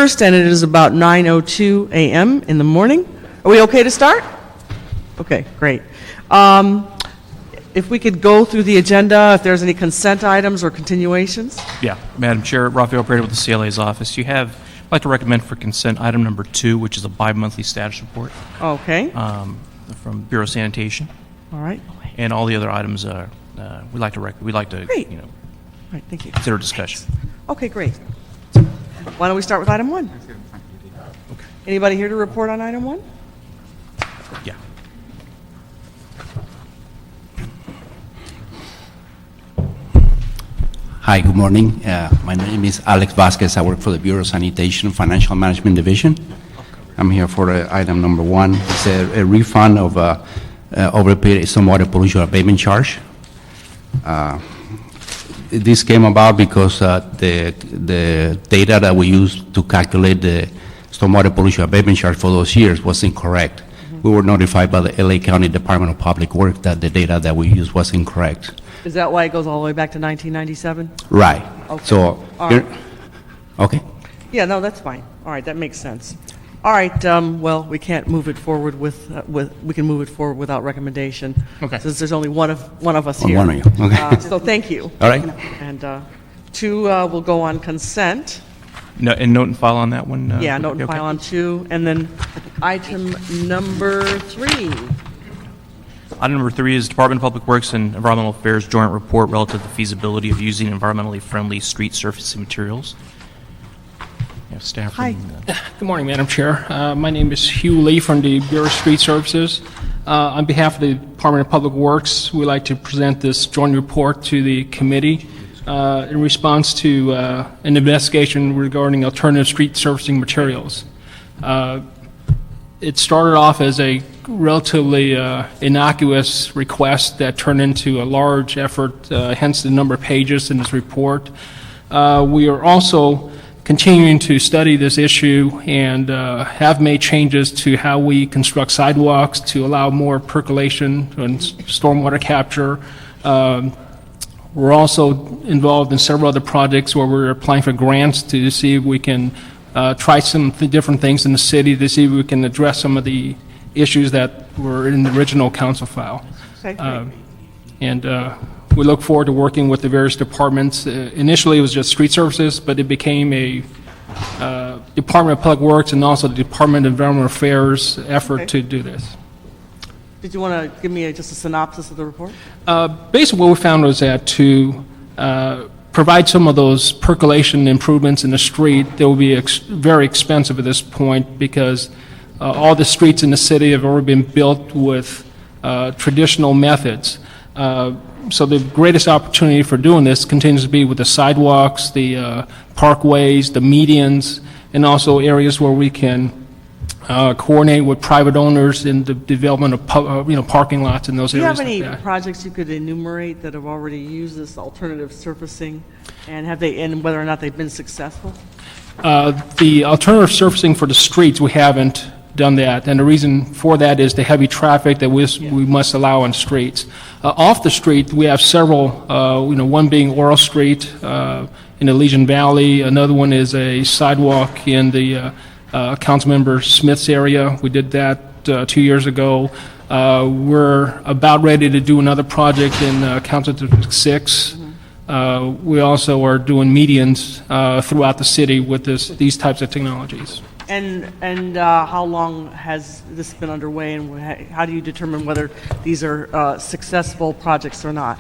21st, and it is about 9:02 a.m. in the morning. Are we okay to start? Okay, great. If we could go through the agenda, if there's any consent items or continuations? Yeah, Madam Chair, Rafael Breda with the CLA's office. I'd like to recommend for consent item number 2, which is a bi-monthly status report Okay, from Bureau of Sanitation, all right. and all the other items we'd like to Great. All right, thank you. consider discussion. Okay, great. Why don't we start with item 1? Okay. Anybody here to report on item 1? Yeah. Hi, good morning. My name is Alex Vasquez. I work for the Bureau of Sanitation Financial Management Division. I'm here for item number 1. It's a refund of overpaid stormwater pollution abatement charge. This came about because the data that we used to calculate the stormwater pollution abatement charge for those years was incorrect. We were notified by the LA County Department of Public Works that the data that we used was incorrect. Is that why it goes all the way back to 1997? Right. Okay. So, All right. okay. Yeah, no, that's fine. All right, that makes sense. All right, well, we can't move it forward we can move it forward without recommendation. Okay. Since there's only one of us Oh, here. one of you. Okay. So thank you. All right. And 2 will go on consent. No, and note and file on that one? Yeah, note and okay. file on 2. And then item number 3. Item number 3 is Department of Public Works and Environmental Affairs Joint Report relative to the feasibility of using environmentally friendly street surfacing materials. You have staff Hi. Good morning, Madam Chair. My name is Hugh Lee from the Bureau of Street Services. On behalf of the Department of Public Works, we'd like to present this joint report to the committee in response to an investigation regarding alternative street surfacing materials. It started off as a relatively innocuous request that turned into a large effort, hence the number of pages in this report. We are also continuing to study this issue and have made changes to how we construct sidewalks to allow more percolation and stormwater capture. We're also involved in several other projects where we're applying for grants to see if we can try some different things in the city to see if we can address some of the issues that were in the original council file. Okay, great. And we look forward to working with the various departments. Initially, it was just street services, but it became a Department of Public Works and also the Department of Environmental Affairs effort Okay. to do this. Did you want to give me just a synopsis of the report? Basically, what we found was that to provide some of those percolation improvements in the street, they will be very expensive at this point because all the streets in the city have already been built with traditional methods. So the greatest opportunity for doing this continues to be with the sidewalks, the parkways, the medians, and also areas where we can coordinate with private owners in the development of parking lots in those Do you areas. have any like that. projects you could enumerate that have already used this alternative surfacing, and whether or not they've been successful? The alternative surfacing for the streets, we haven't done that, and the reason for that is the heavy traffic that we must allow on streets. Off the street, we have several, one being Oral Street in the Legion Valley, another one is a sidewalk in the Councilmember Smith's area. We did that 2 years ago. We're about ready to do another project in Council District 6. We also are doing medians throughout the city with these types of technologies. And how long has this been underway, and how do you determine whether these are successful projects or not?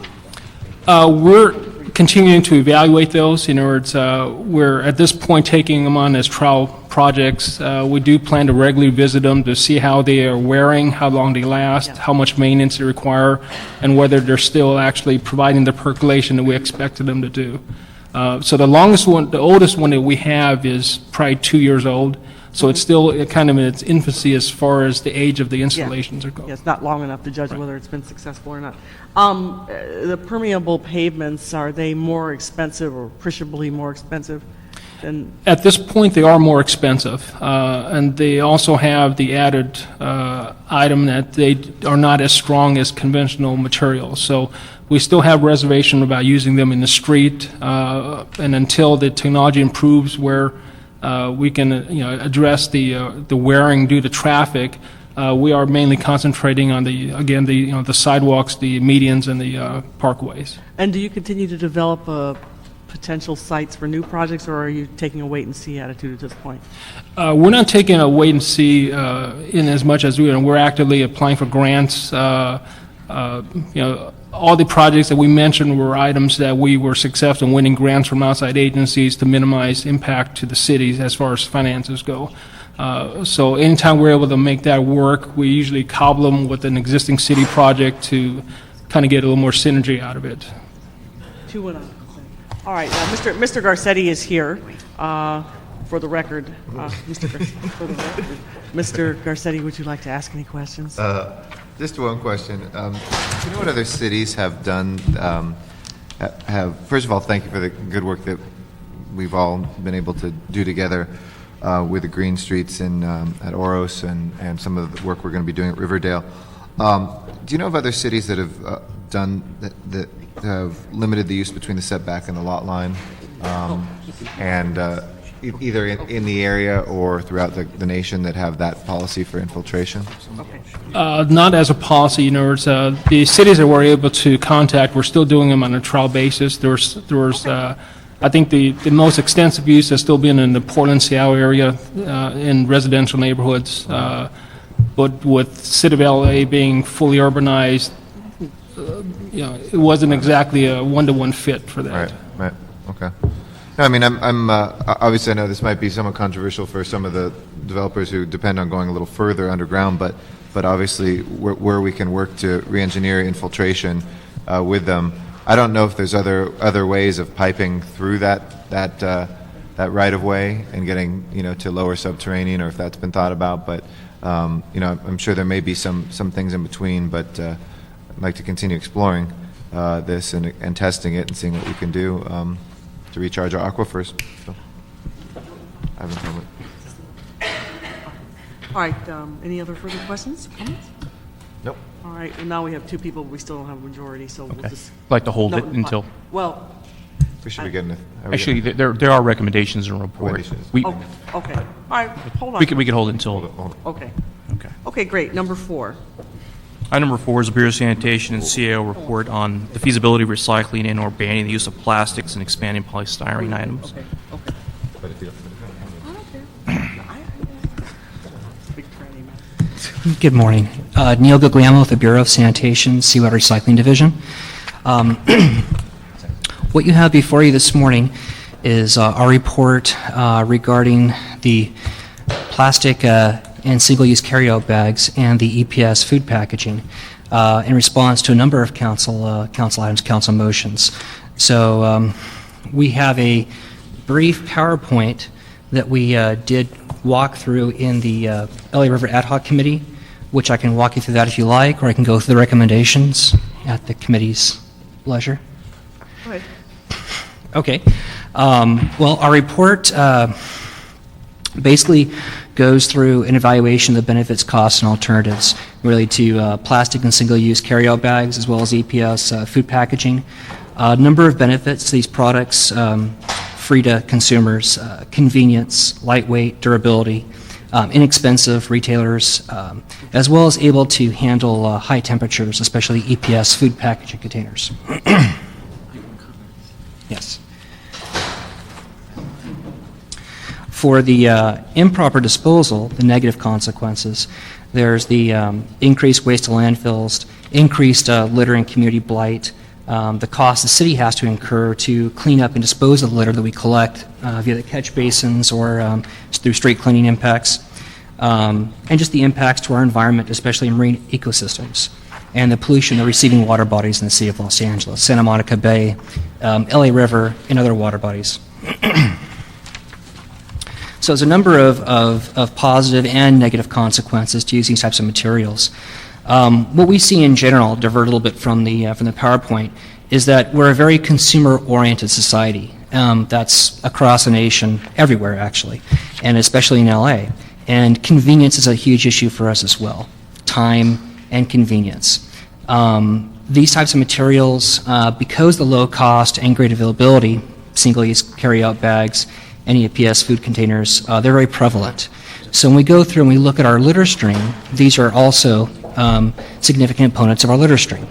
We're continuing to evaluate those. In other words, we're at this point taking them on as trial projects. We do plan to regularly visit them to see how they are wearing, how long they last, how much maintenance they require, and whether they're still actually providing the percolation that we expected them to do. So the oldest one that we have is probably 2 years old. So it's still kind of in its infancy as far as the age of the installations are going. Yeah, it's not long enough to judge whether it's been successful or not. The permeable pavements, are they more expensive or appreciably more expensive than? At this point, they are more expensive, and they also have the added item that they are not as strong as conventional materials. So we still have reservation about using them in the street, and until the technology improves where we can address the wearing due to traffic. We are mainly concentrating on the sidewalks, the medians, and the parkways. And do you continue to develop potential sites for new projects, or are you taking a wait-and-see attitude at this point? We're not taking a wait-and-see in as much as we're actively applying for grants. All the projects that we mentioned were items that we were successful in winning grants from outside agencies to minimize impact to the cities as far as finances go. So anytime we're able to make that work, we usually cobble them with an existing city project to kind of get a little more synergy out of it. 2-1. All right, Mr. Garcetti is here. For the record, Mr. Garcetti, would you like to ask any questions? Just one question. Do you know what other cities have done? First of all, thank you for the good work that we've all been able to do together with the green streets at Oros and some of the work we're going to be doing at Riverdale. Do you know of other cities that have done that have limited the use between the setback and the lot line, and either in the area or throughout the nation that have that policy for infiltration? Not as a policy. The cities that we're able to contact, we're still doing them on a trial basis. There was I think the most extensive use has still been in the Portland, Seattle area in residential neighborhoods. But with City of LA being fully urbanized, it wasn't exactly a one-to-one fit for that. Right. Okay. No, I mean, I'm obviously I know this might be somewhat controversial for some of the developers who depend on going a little further underground, but obviously where we can work to re-engineer infiltration with them. I don't know if there's other ways of piping through that right of way and getting to lower subterranean, or if that's been thought about. But I'm sure there may be some things in between. But I'd like to continue exploring this and testing it and seeing what we can do to recharge our aquifers. So, I haven't done it. All right, any other further questions, comments? Nope. All right, and now we have 2 people, we still don't have a majority, so we'll just... I'd like to hold No, it until, Well, We should be getting it. actually, there are recommendations in the report. Recommendations. We okay, all right, hold on. we can hold it until, Okay, okay. okay, great, number 4. Item number 4 is the Bureau of Sanitation and CAO report on the feasibility of recycling and/or banning the use of plastics and expanding polystyrene items. Okay. Big tranny man. Good morning. Neil Guglielmo with the Bureau of Sanitation, Seawater Recycling Division. What you have before you this morning is our report regarding the plastic and single-use carryout bags and the EPS food packaging in response to a number of council items, council motions. So we have a brief PowerPoint that we did walk through in the LA River Ad Hoc Committee, which I can walk you through that if you like, or I can go through the recommendations at the committee's leisure. Go ahead. Okay. Well, our report basically goes through an evaluation of the benefits, costs, and alternatives related to plastic and single-use carryout bags, as well as EPS food packaging. A number of benefits to these products, free to consumers, convenience, lightweight, durability, inexpensive retailers, as well as able to handle high temperatures, especially EPS food packaging containers. Yes. For the improper disposal, the negative consequences, there's the increased waste to landfills, increased litter and community blight, the cost the city has to incur to clean up and dispose of the litter that we collect via the catch basins or through street cleaning impacts, and just the impacts to our environment, especially marine ecosystems, and the pollution of receiving water bodies in the city of Los Angeles, Santa Monica Bay, LA River, and other water bodies. So there's a number of positive and negative consequences to using these types of materials. What we see in general, divert a little bit from the PowerPoint, is that we're a very consumer-oriented society. That's across the nation, everywhere actually, and especially in LA. And convenience is a huge issue for us as well, time and convenience. These types of materials, because the low cost and great availability, single-use carry-out bags, and EPS food containers, they're very prevalent. So when we go through and we look at our litter stream, these are also significant components of our litter stream.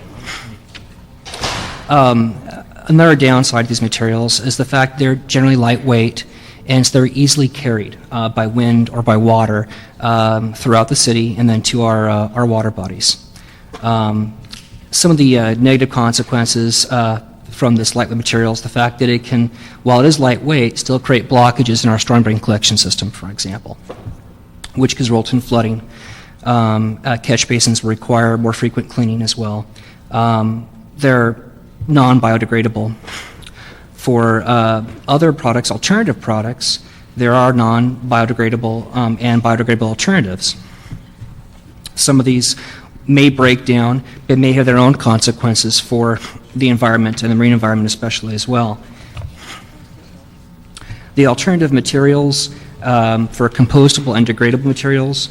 Another downside of these materials is the fact they're generally lightweight, and so they're easily carried by wind or by water throughout the city and then to our water bodies. Some of the negative consequences from this lightweight materials, the fact that it can, while it is lightweight, still create blockages in our storm drain collection system, for example, which can result in flooding. Catch basins require more frequent cleaning as well. They're non-biodegradable. For other products, alternative products, there are non-biodegradable and biodegradable alternatives. Some of these may break down, but may have their own consequences for the environment and the marine environment especially as well. The alternative materials for compostable and degradable materials,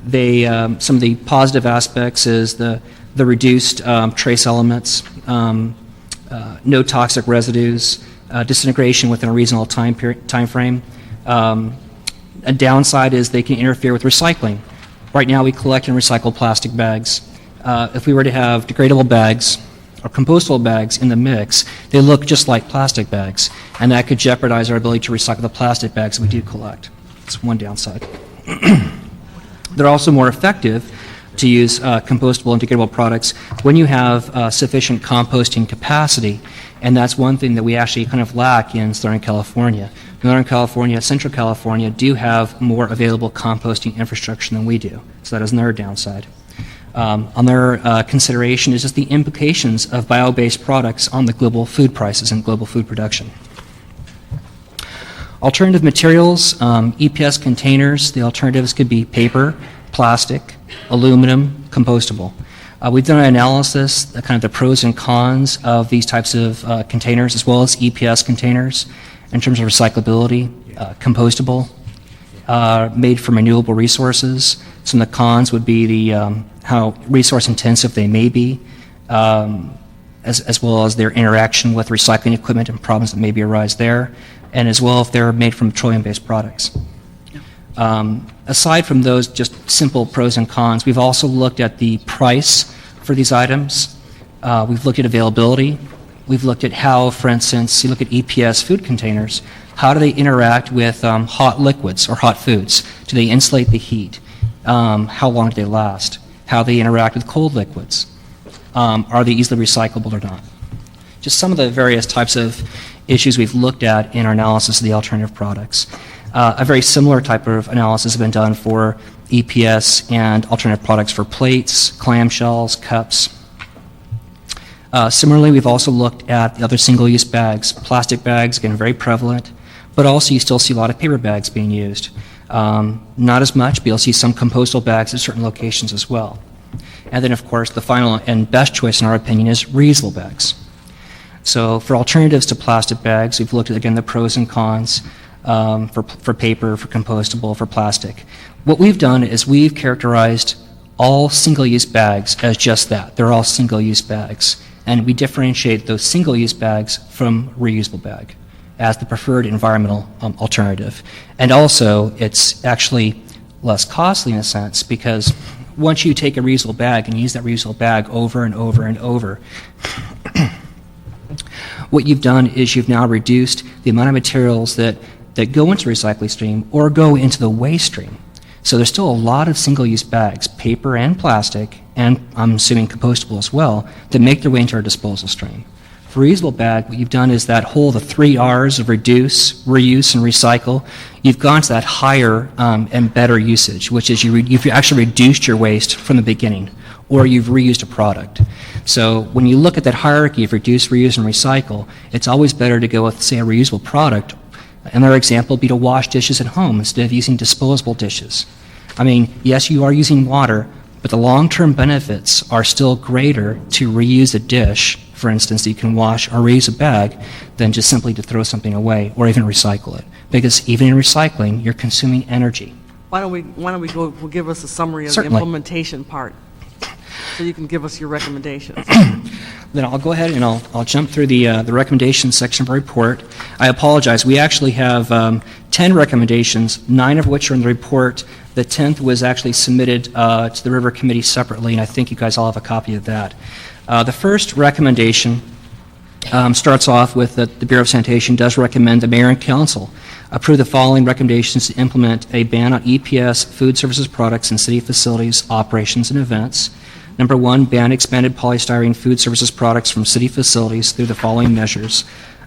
they, some of the positive aspects is the reduced trace elements, no toxic residues, disintegration within a reasonable time frame. A downside is they can interfere with recycling. Right now we collect and recycle plastic bags. If we were to have degradable bags or compostable bags in the mix, they look just like plastic bags, and that could jeopardize our ability to recycle the plastic bags that we do collect. That's one downside. They're also more effective to use compostable and degradable products when you have sufficient composting capacity, and that's one thing that we actually kind of lack in Southern California. Northern California, Central California do have more available composting infrastructure than we do, so that is another downside. Another consideration is just the implications of bio-based products on the global food prices and global food production. Alternative materials, EPS containers, the alternatives could be paper, plastic, aluminum, compostable. We've done an analysis, kind of the pros and cons of these types of containers, as well as EPS containers, in terms of recyclability, compostable, made from renewable resources. Some of the cons would be the how resource intensive they may be, as well as their interaction with recycling equipment and problems that maybe arise there, and as well if they're made from petroleum-based products. Aside from those just simple pros and cons, we've also looked at the price for these items. We've looked at availability. We've looked at how, for instance, you look at EPS food containers, how do they interact with hot liquids or hot foods? Do they insulate the heat? How long do they last? How they interact with cold liquids? Are they easily recyclable or not? Just some of the various types of issues we've looked at in our analysis of the alternative products. A very similar type of analysis has been done for EPS and alternative products for plates, clamshells, cups. Similarly, we've also looked at the other single-use bags. Plastic bags, again, very prevalent, but also you still see a lot of paper bags being used. Not as much, but you'll see some compostable bags at certain locations as well. And then, of course, the final and best choice, in our opinion, is reusable bags. So for alternatives to plastic bags, we've looked at, again, the pros and cons for paper, for compostable, for plastic. What we've done is we've characterized all single-use bags as just that. They're all single-use bags. And we differentiate those single-use bags from reusable bag as the preferred environmental alternative. And also, it's actually less costly in a sense because once you take a reusable bag and use that reusable bag over and over and over, what you've done is you've now reduced the amount of materials that go into the recycling stream or go into the waste stream. So there's still a lot of single-use bags, paper and plastic, and I'm assuming compostable as well, that make their way into our disposal stream. For reusable bag, what you've done is that whole, the 3 R's of reduce, reuse, and recycle, you've gone to that higher and better usage, which is you've actually reduced your waste from the beginning, or you've reused a product. So when you look at that hierarchy of reduce, reuse, and recycle, it's always better to go with, say, a reusable product. Another example would be to wash dishes at home instead of using disposable dishes. I mean, yes, you are using water, but the long-term benefits are still greater to reuse a dish, for instance, that you can wash or reuse a bag, than just simply to throw something away or even recycle it. Because even in recycling, you're consuming energy. Why don't we go, we'll give us a summary of Certainly. the implementation part, so you can give us your recommendations. Then I'll go ahead and I'll jump through the recommendations section of our report. I apologize. We actually have 10 recommendations, 9 of which are in the report. The 10th was actually submitted to the River Committee separately, and I think you guys all have a copy of that. The first recommendation starts off with that the Bureau of Sanitation does recommend the Mayor and Council approve the following recommendations to implement a ban on EPS food services products in city facilities, operations, and events. Number 1, ban expanded polystyrene food services products from city facilities through the following measures.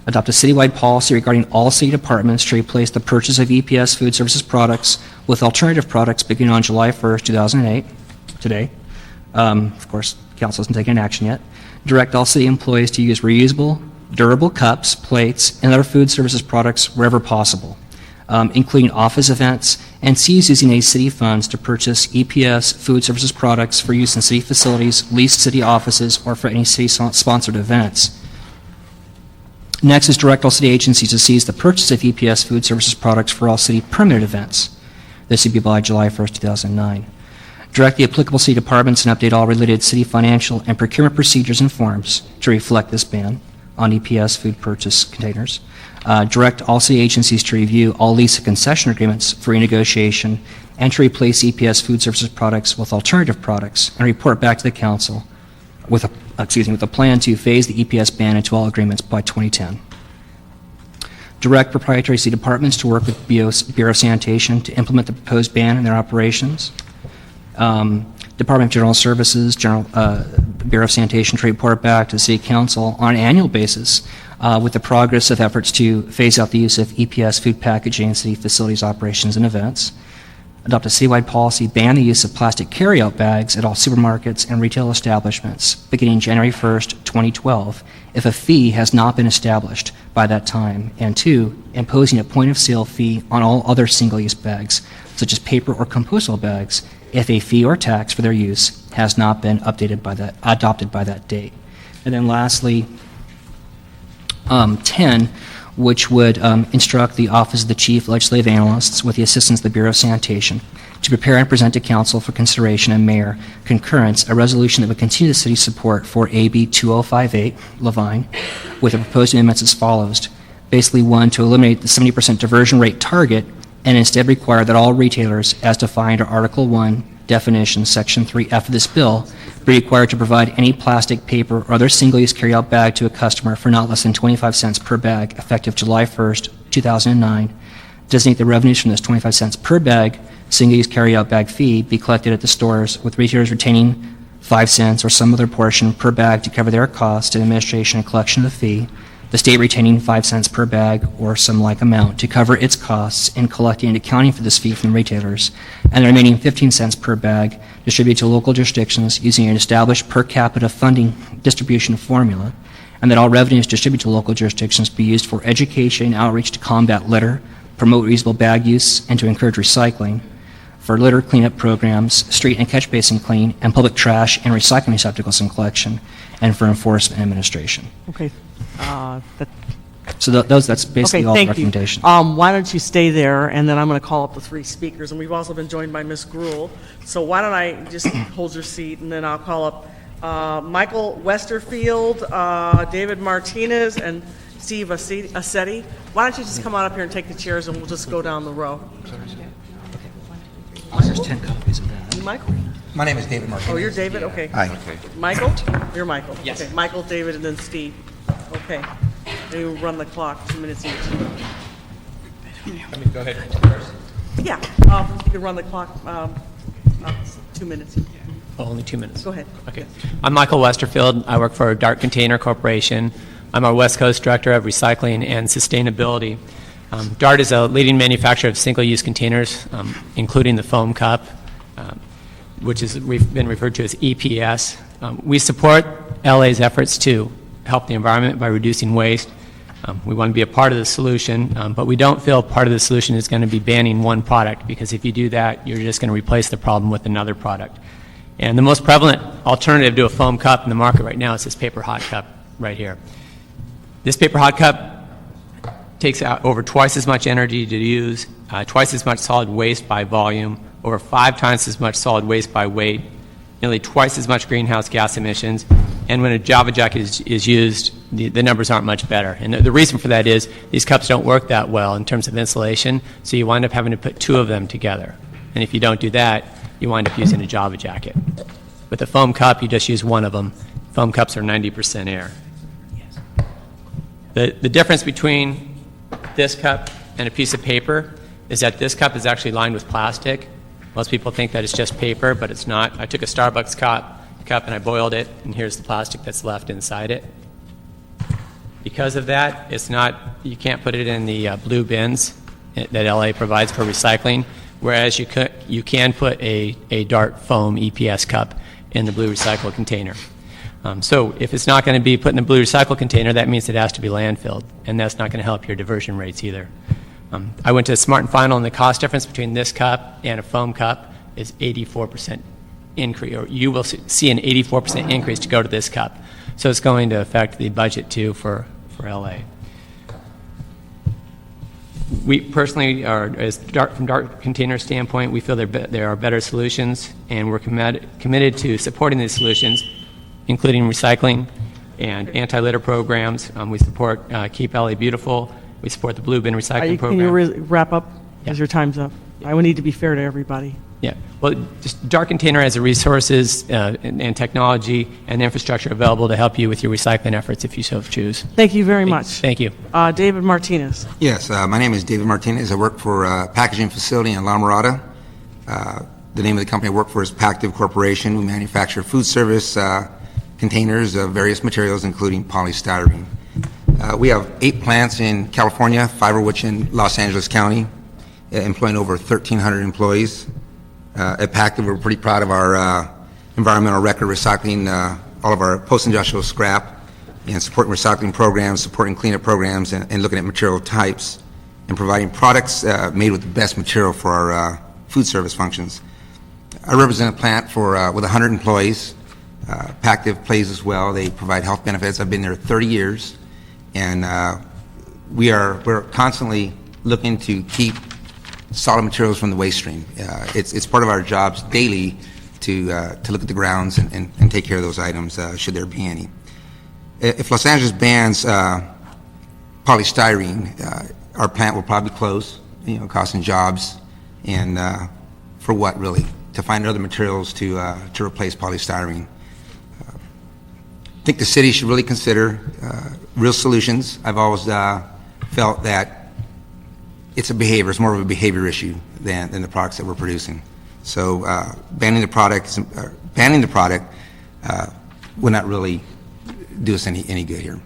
Adopt a citywide policy regarding all city departments to replace the purchase of EPS food services products with alternative products beginning on July 1st, 2008, today. Of course, council hasn't taken action yet. Direct all city employees to use reusable, durable cups, plates, and other food services products wherever possible, including office events, and cease using any city funds to purchase EPS food services products for use in city facilities, leased city offices, or for any city-sponsored events. Next is direct all city agencies to cease the purchase of EPS food services products for all city permitted events. This would be by July 1st, 2009. Direct the applicable city departments and update all related city financial and procurement procedures and forms to reflect this ban on EPS food purchase containers. Direct all city agencies to review all lease and concession agreements for renegotiation and to replace EPS food services products with alternative products and report back to the council with a plan to phase the EPS ban into all agreements by 2010. Direct proprietary city departments to work with Bureau of Sanitation to implement the proposed ban in their operations. Department of General Services, Bureau of Sanitation to report back to the City Council on an annual basis with the progress of efforts to phase out the use of EPS food packaging in city facilities, operations, and events. Adopt a citywide policy, ban the use of plastic carryout bags at all supermarkets and retail establishments beginning January 1st, 2012, if a fee has not been established by that time. And 2, imposing a point-of-sale fee on all other single-use bags, such as paper or compostable bags, if a fee or tax for their use has not been adopted by that date. And then lastly, 10, which would instruct the Office of the Chief Legislative Analysts with the assistance of the Bureau of Sanitation to prepare and present to Council for consideration and Mayor concurrence a resolution that would continue the city's support for AB 2058, Levine, with the proposed amendments as follows. Basically, 1, to eliminate the 70% diversion rate target and instead require that all retailers, as defined under Article 1, Definition, Section 3F of this bill, be required to provide any plastic, paper, or other single-use carryout bag to a customer for not less than 25 cents per bag, effective July 1st, 2009. Designate the revenues from this 25 cents per bag single-use carryout bag fee be collected at the stores, with retailers retaining 5 cents or some other portion per bag to cover their costs in administration and collection of the fee, the state retaining 5 cents per bag or some like amount to cover its costs in collecting and accounting for this fee from retailers, and the remaining 15 cents per bag distributed to local jurisdictions using an established per capita funding distribution formula, and that all revenues distributed to local jurisdictions be used for education and outreach to combat litter, promote reusable bag use, and to encourage recycling, for litter cleanup programs, street and catch basin clean, and public trash and recycling receptacles and collection, and for enforcement and administration. Okay. So that's basically all the thank recommendations. you. Why don't you stay there, and then I'm going to call up the 3 speakers, and we've also been joined by Ms. Gruhl. So why don't I just hold your seat, and then I'll call up Michael Westerfield, David Martinez, and Steve Assetti. Why don't you just come on up here and take the chairs, and we'll just go down the row. There's 10 copies of that. You, Michael? My name is David Martinez. Oh, you're David? Okay. Hi. Michael? You're Michael? Yes. Okay, Michael, David, and then Steve. Okay. And we'll run the clock, 2 minutes each. Go ahead. Yeah, you can run the clock, 2 minutes. Oh, only 2 minutes. Go ahead. Okay. I'm Michael Westerfield. I work for Dart Container Corporation. I'm our West Coast Director of Recycling and Sustainability. Dart is a leading manufacturer of single-use containers, including the foam cup, which has been referred to as EPS. We support LA's efforts to help the environment by reducing waste. We want to be a part of the solution, but we don't feel part of the solution is going to be banning one product, because if you do that, you're just going to replace the problem with another product. And the most prevalent alternative to a foam cup in the market right now is this paper hot cup right here. This paper hot cup takes out over twice as much energy to use, twice as much solid waste by volume, over 5 times as much solid waste by weight, nearly twice as much greenhouse gas emissions, And when a Java jacket is used, the numbers aren't much better. And the reason for that is these cups don't work that well in terms of insulation, so you wind up having to put 2 of them together. And if you don't do that, you wind up using a Java jacket. With a foam cup, you just use 1 of them. Foam cups are 90% air. The difference between this cup and a piece of paper is that this cup is actually lined with plastic. Most people think that it's just paper, but it's not. I took a Starbucks cup and I boiled it, and here's the plastic that's left inside it. Because of that, it's not, you can't put it in the blue bins that LA provides for recycling, whereas you can put a Dart foam EPS cup in the blue recycle container. So if it's not going to be put in the blue recycle container, that means it has to be landfilled, and that's not going to help your diversion rates either. I went to Smart and Final, and the cost difference between this cup and a foam cup is 84% increase, or you will see an 84% increase to go to this cup. So it's going to affect the budget too for LA. We personally are, from Dart container standpoint, we feel there are better solutions, and we're committed to supporting these solutions, including recycling and anti-litter programs. We support Keep LA Beautiful. We support the Blue Bin Recycling Program. Can you wrap up as your time's up? I would need to be fair to everybody. Yeah, well, just Dart Container has the resources and technology and infrastructure available to help you with your recycling efforts if you so choose. Thank you very much. Thank you. David Martinez. Yes, my name is David Martinez. I work for a packaging facility in La Mirada. The name of the company I work for is Pactiv Corporation. We manufacture food service containers of various materials, including polystyrene. We have 8 plants in California, 5 of which in Los Angeles County, employing over 1,300 employees. At Pactiv, we're pretty proud of our environmental record, recycling all of our post-industrial scrap and supporting recycling programs, supporting cleanup programs, and looking at material types and providing products made with the best material for our food service functions. I represent a plant with 100 employees. Pactiv plays as well. They provide health benefits. I've been there 30 years, and we're constantly looking to keep solid materials from the waste stream. It's part of our jobs daily to look at the grounds and take care of those items, should there be any. If Los Angeles bans polystyrene, our plant will probably close, costing jobs, and for what really? To find other materials to replace polystyrene. I think the city should really consider real solutions. I've always felt that it's more of a behavior issue than the products that we're producing. So banning the product would not really do us any good here.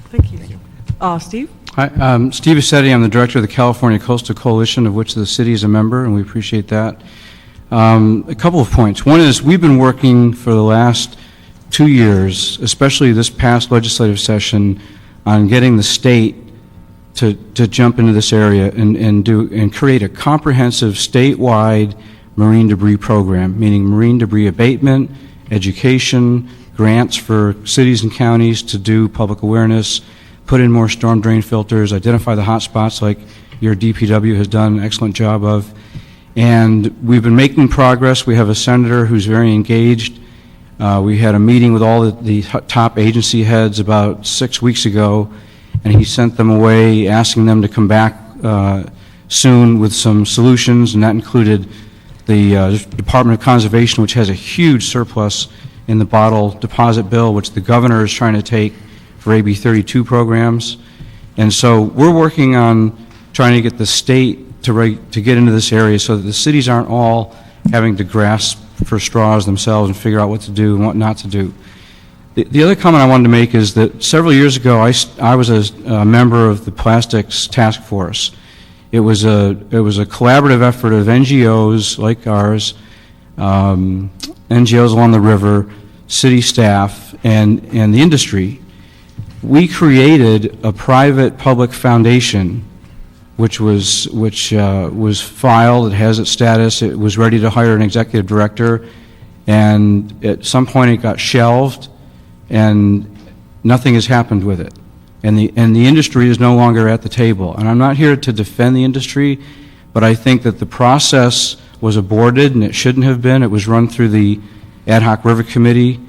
Thank you. Steve? Hi, Steve Assetti. I'm the director of the California Coastal Coalition, of which the city is a member, and we appreciate that. A couple of points. One is we've been working for the last 2 years, especially this past legislative session, on getting the state to jump into this area and create a comprehensive statewide marine debris program, meaning marine debris abatement, education, grants for cities and counties to do public awareness, put in more storm drain filters, identify the hot spots like your DPW has done an excellent job of. And we've been making progress. We have a senator who's very engaged. We had a meeting with all the top agency heads about 6 weeks ago, and he sent them away asking them to come back soon with some solutions, and that included the Department of Conservation, which has a huge surplus in the bottle deposit bill, which the governor is trying to take for AB 32 programs. And so we're working on trying to get the state to get into this area so that the cities aren't all having to grasp for straws themselves and figure out what to do and what not to do. The other comment I wanted to make is that several years ago I was a member of the Plastics Task Force. It was a collaborative effort of NGOs like ours, NGOs along the river, city staff, and the industry. We created a private-public foundation which was filed. It has its status. It was ready to hire an executive director, and at some point it got shelved, and nothing has happened with it. And the industry is no longer at the table. And I'm not here to defend the industry, but I think that the process was aborted, and it shouldn't have been. It was run through the Ad Hoc River Committee,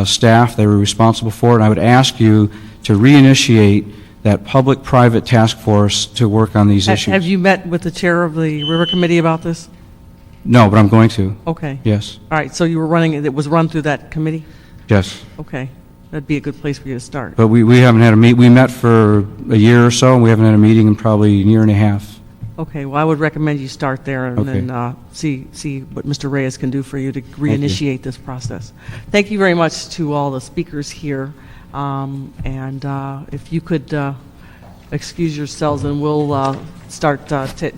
staff. They were responsible for it. And I would ask you to reinitiate that public-private task force to work on these issues. Have you met with the chair of the River Committee about this? No, but I'm going to. Okay. Yes, All right, so you were running, it was run through that committee? yes. Okay. That'd be a good place for you to start. But we haven't had a meet. We met for a year or so, and we haven't had a meeting in probably a year and a half. Okay, well, I would recommend you start there and Okay. then see what Mr. Reyes can do for you to reinitiate this process. Thank you very much to all the speakers here. And if you could excuse yourselves, and we'll start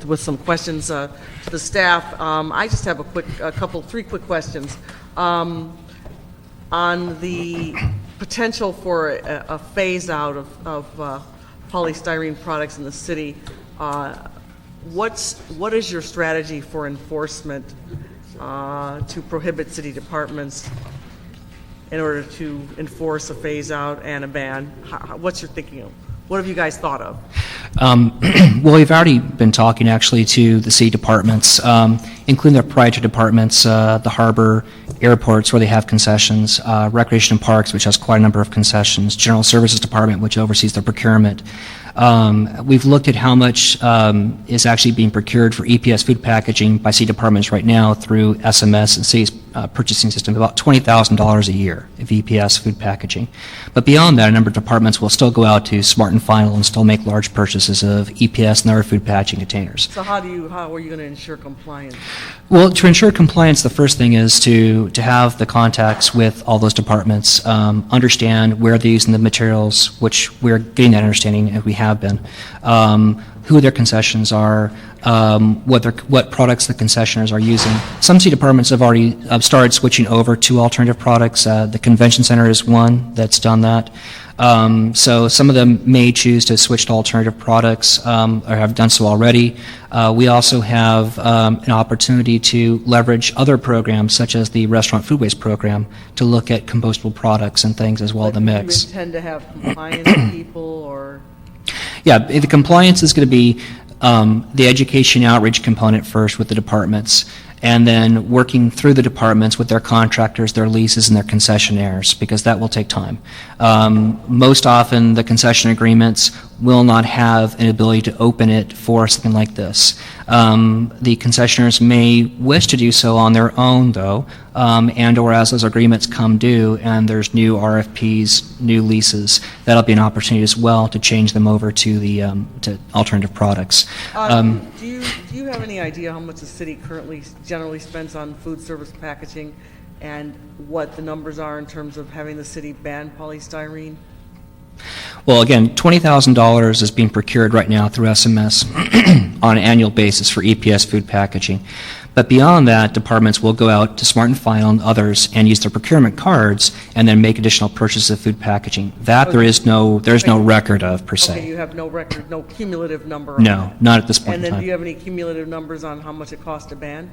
with some questions to the staff. I just have three quick questions. On the potential for a phase out of polystyrene products in the city, what is your strategy for enforcement to prohibit city departments in order to enforce a phase out and a ban? What's your thinking of? What have you guys thought of? Well, we've already been talking actually to the city departments, including their proprietary departments, the harbor, airports where they have concessions, recreation and parks, which has quite a number of concessions, general services department, which oversees the procurement. We've looked at how much is actually being procured for EPS food packaging by city departments right now through SMS and city's purchasing system, about $20,000 a year of EPS food packaging. But beyond that, a number of departments will still go out to Smart and Final and still make large purchases of EPS and other food packaging containers. So how are you going to ensure compliance? Well, to ensure compliance, the first thing is to have the contacts with all those departments, understand where they're using the materials, which we're getting that understanding, and we have been, who their concessions are, what products the concessioners are using. Some city departments have already started switching over to alternative products. The convention center is one that's done that. So some of them may choose to switch to alternative products or have done so already. We also have an opportunity to leverage other programs such as the restaurant food waste program to look at compostable products and things as well in the mix. Do you intend to have compliance people or? Yeah, the compliance is going to be the education outreach component first with the departments, and then working through the departments with their contractors, their leases, and their concessionaires, because that will take time. Most often, the concession agreements will not have an ability to open it for something like this. The concessionaires may wish to do so on their own, though, and or as those agreements come due and there's new RFPs, new leases, that'll be an opportunity as well to change them over to the to alternative products. Do you have any idea how much the city currently generally spends on food service packaging and what the numbers are in terms of having the city ban polystyrene? Well, again, $20,000 is being procured right now through SMS on an annual basis for EPS food packaging. But beyond that, departments will go out to Smart and Final and others and use their procurement cards and then make additional purchases of food packaging. That there's no record of per se. Okay, you have no record, no cumulative number on No, that. not at this point And in then do you time. have any cumulative numbers on how much it costs to ban?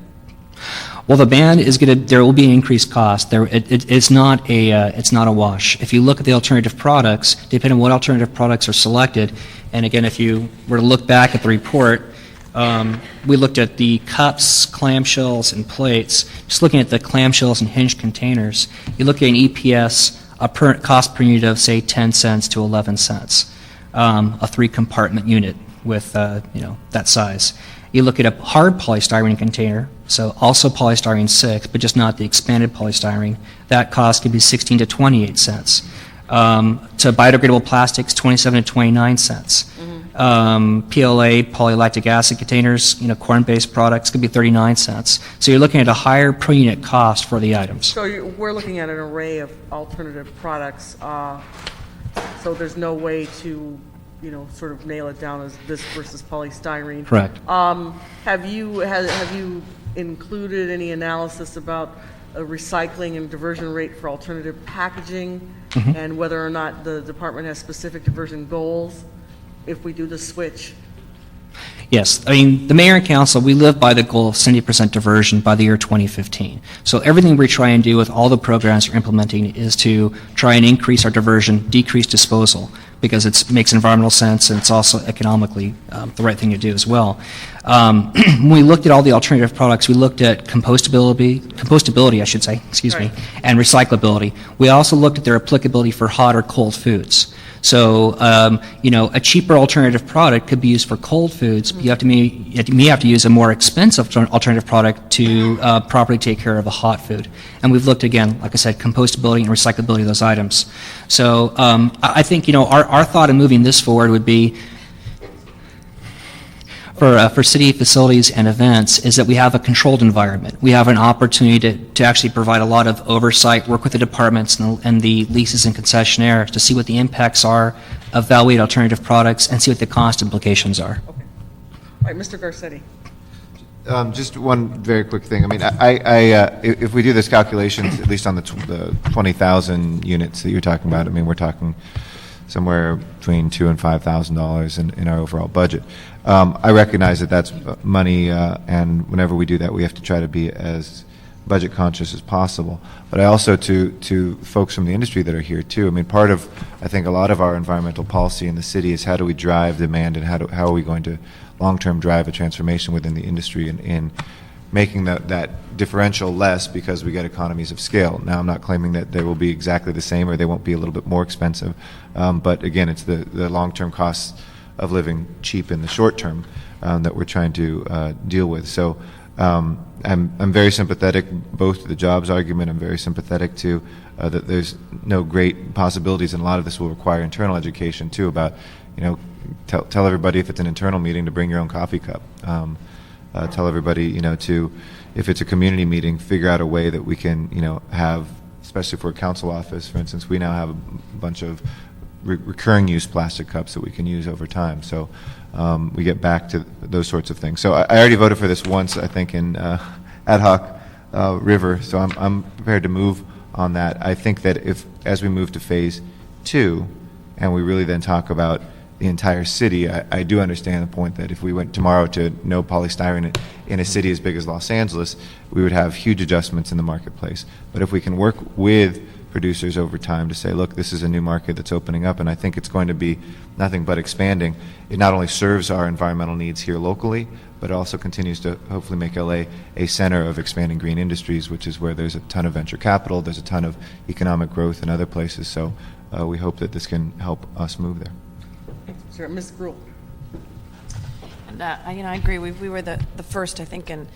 Well, the ban is there will be an increased cost. It's not a wash. If you look at the alternative products, depending on what alternative products are selected, and again, if you were to look back at the report, we looked at the cups, clamshells, and plates. Just looking at the clamshells and hinged containers, you look at an EPS, cost per unit of, say, 10 cents to 11 cents, a 3-compartment unit with, that size. You look at a hard polystyrene container, so also polystyrene 6, but just not the expanded polystyrene, that cost could be 16 to 28 cents. To biodegradable plastics, 27 to 29 cents. PLA, polylactic acid containers, corn-based products could be 39 cents. So you're looking at a higher per unit cost for the items. So we're looking at an array of alternative products, so there's no way to, sort of nail it down as this versus polystyrene. Correct. Have you included any analysis about a recycling and diversion rate for alternative packaging, and whether or not the department has specific diversion goals if we do the switch? Yes, the mayor and council, we live by the goal of 70% diversion by the year 2015. So everything we try and do with all the programs we're implementing is to try and increase our diversion, decrease disposal. because it makes environmental sense and it's also economically the right thing to do as well. When we looked at all the alternative products, we looked at compostability, I should say, excuse me, and recyclability. We also looked at their applicability for hot or cold foods. So, a cheaper alternative product could be used for cold foods, but you may have to use a more expensive alternative product to properly take care of a hot food. And we've looked again, like I said, compostability and recyclability of those items. So, I think, our thought in moving this forward would be for city facilities and events is that we have a controlled environment. We have an opportunity to actually provide a lot of oversight, work with the departments and the leases and concessionaires to see what the impacts are, evaluate alternative products, and see what the cost implications are. Okay. All right, Mr. Garcetti. Just one very quick thing. I mean, if we do this calculation, at least on the 20,000 units that you're talking about, I mean, we're talking somewhere between $2,000 and $5,000 in our overall budget. I recognize that that's money, and whenever we do that, we have to try to be as budget conscious as possible. But I also, to folks from the industry that are here too, I mean, part of, I think, a lot of our environmental policy in the city is how do we drive demand and how are we going to long-term drive a transformation within the industry in making that differential less because we get economies of scale. Now, I'm not claiming that they will be exactly the same or they won't be a little bit more expensive, but again, it's the long-term costs of living cheap in the short term that we're trying to deal with. So I'm very sympathetic both to the jobs argument. I'm very sympathetic to that there's no great possibilities, and a lot of this will require internal education too about, tell everybody if it's an internal meeting to bring your own coffee cup. Tell everybody, to, if it's a community meeting, figure out a way that we can, have, especially for a council office, for instance, we now have a bunch of recurring use plastic cups that we can use over time. So we get back to those sorts of things. So I already voted for this once, I think, in ad hoc river, so I'm prepared to move on that. I think that as we move to phase 2, and we really then talk about the entire city, I do understand the point that if we went tomorrow to no polystyrene in a city as big as Los Angeles, we would have huge adjustments in the marketplace. But if we can work with producers over time to say, look, this is a new market that's opening up, and I think it's going to be nothing but expanding. It not only serves our environmental needs here locally, but it also continues to hopefully make LA a center of expanding green industries, which is where there's a ton of venture capital, there's a ton of economic growth in other places. So we hope that this can help us move there. Sure, Ms. Gruhl. And, I agree. We were the first, I think, in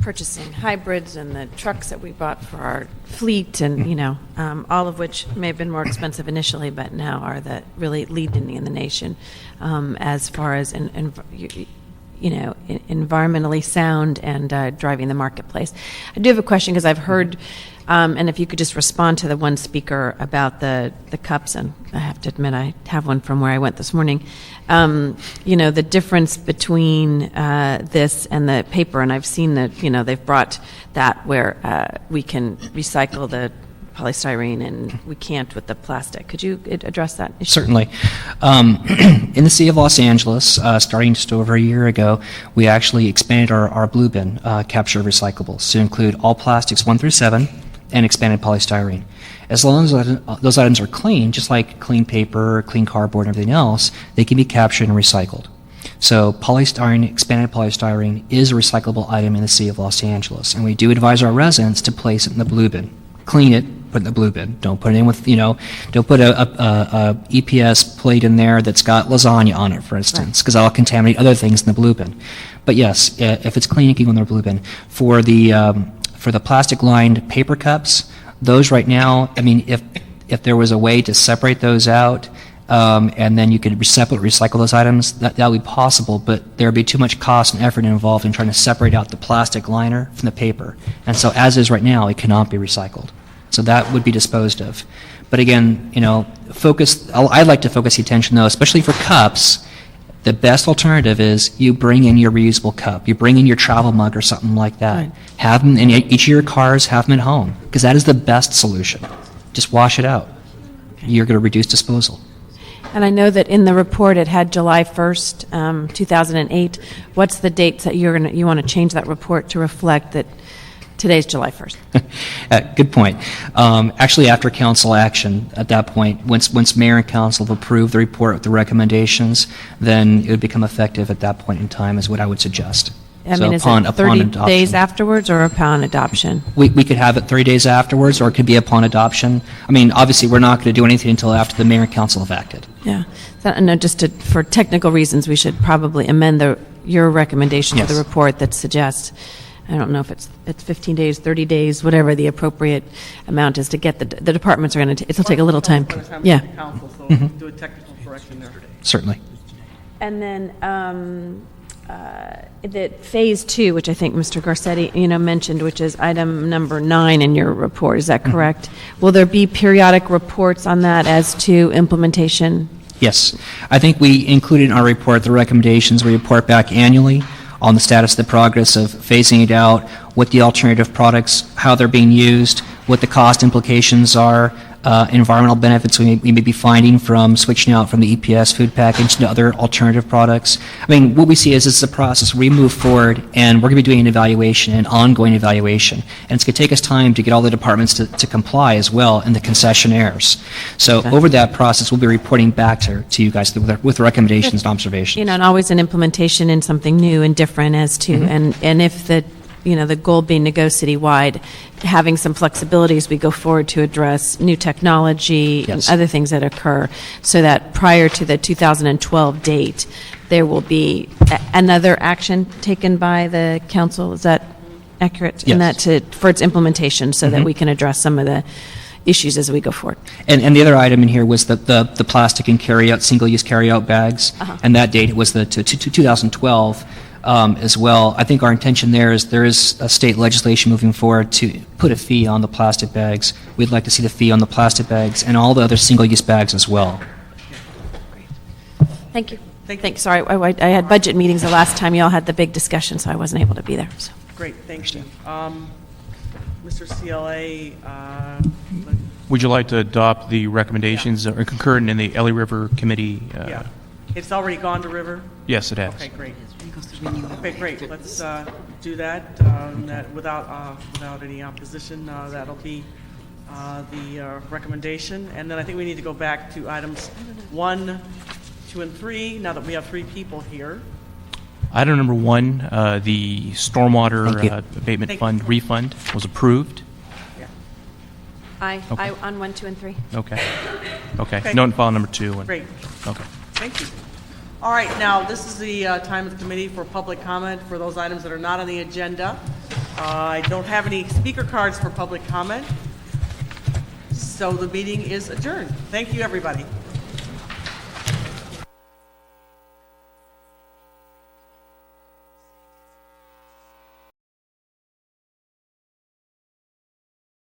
purchasing hybrids and the trucks that we bought for our fleet, and all of which may have been more expensive initially, but now are the really leading in the nation as far as environmentally sound and driving the marketplace. I do have a question because I've heard. And if you could just respond to the one speaker about the cups, and I have to admit I have one from where I went this morning, the difference between this and the paper, and I've seen that, they've brought that where we can recycle the polystyrene and we can't with the plastic. Could you address that issue? Certainly. In the city of Los Angeles, starting just over a year ago, we actually expanded our blue bin capture of recyclables to include all plastics 1 through 7 and expanded polystyrene. As long as those items are clean, just like clean paper, clean cardboard, and everything else, they can be captured and recycled. So polystyrene, expanded polystyrene, is a recyclable item in the city of Los Angeles, and we do advise our residents to place it in the blue bin. Clean it, put it in the blue bin. Don't put it in with, don't put a EPS plate in there that's got lasagna on it, for instance, because that'll contaminate other things in the blue bin. But yes, if it's clean, you can go in the blue bin. For the plastic-lined paper cups, those right now, I mean, if there was a way to separate those out, and then you could separately recycle those items, that would be possible, but there would be too much cost and effort involved in trying to separate out the plastic liner from the paper. And so as is right now, it cannot be recycled. So that would be disposed of. But again, I'd like to focus the attention, though, especially for cups. The best alternative is you bring in your reusable cup. You bring in your travel mug or something like that. Right. Have them in each of your cars, have them at home, because that is the best solution. Just wash it out. Okay. You're going to reduce disposal. And I know that in the report it had July 1st, 2008. What's the dates that you want to change that report to reflect that Today's July 1st. Good point. Actually, after council action, at that point, once mayor and council have approved the report with the recommendations, then it would become effective at that point in time, is what I would suggest. I So mean, is upon- it upon 30 days adoption. afterwards or upon adoption? We could have it 3 days afterwards, or it could be upon adoption. I mean, obviously, we're not going to do anything until after the mayor and council have acted. Yeah. So, no, for technical reasons, we should probably amend your recommendation to the Yes. report that suggests, I don't know if it's 15 days, 30 days, whatever the appropriate amount is to get the departments are going to, it'll take a little time. By the time Yeah. it's to council, so we can do a technical correction there. Certainly. And then the phase 2, which I think Mr. Garcetti, mentioned, which is item number 9 in your report, is that correct? Will there be periodic reports on that as to implementation? Yes. I think we included in our report the recommendations. We report back annually on the status of the progress of phasing it out, what the alternative products, how they're being used, what the cost implications are, environmental benefits we may be finding from switching out from the EPS food package to other alternative products. I mean, what we see is it's a process. We move forward, and we're going to be doing an evaluation, an ongoing evaluation. And it's going to take us time to get all the departments to comply as well, and the concessionaires. So over that process, we'll be reporting back to you guys with recommendations and observations. And always an implementation in something new and different as to, and if the goal being to go citywide, having some flexibility as we go forward to address new technology and Yes. other things that occur, so that prior to the 2012 date, there will be another action taken by the council. Is that accurate? Yes. And that for its implementation, so that we can address some of the issues as we go forward. And the other item in here was the plastic and single-use carryout bags, and that date was to 2012 as well. I think our intention there is a state legislation moving forward to put a fee on the plastic bags. We'd like to see the fee on the plastic bags and all the other single-use bags as well. Thank you. Thanks. Sorry, I had budget meetings the last time y'all had the big discussion, so I wasn't able to be there. So. Great, thank you. Mr. CLA, Would you like to adopt the recommendations or concur in the Ellie River Committee? yeah. It's already gone to River? Yes, it has. Okay, great. Okay, great. Let's do that, without any opposition. That'll be the recommendation. And then I think we need to go back to items 1, 2, and 3, now that we have 3 people here. Item number 1, the stormwater Thank you. abatement Thank fund refund was approved. Aye. Okay. Aye on 1, 2, and 3. Okay. Okay. Note and file number 2. And, Great. Okay. Thank you. All right, now, this is the time of the committee for public comment for those items that are not on the agenda. I don't have any speaker cards for public comment, so the meeting is adjourned. Thank you, everybody.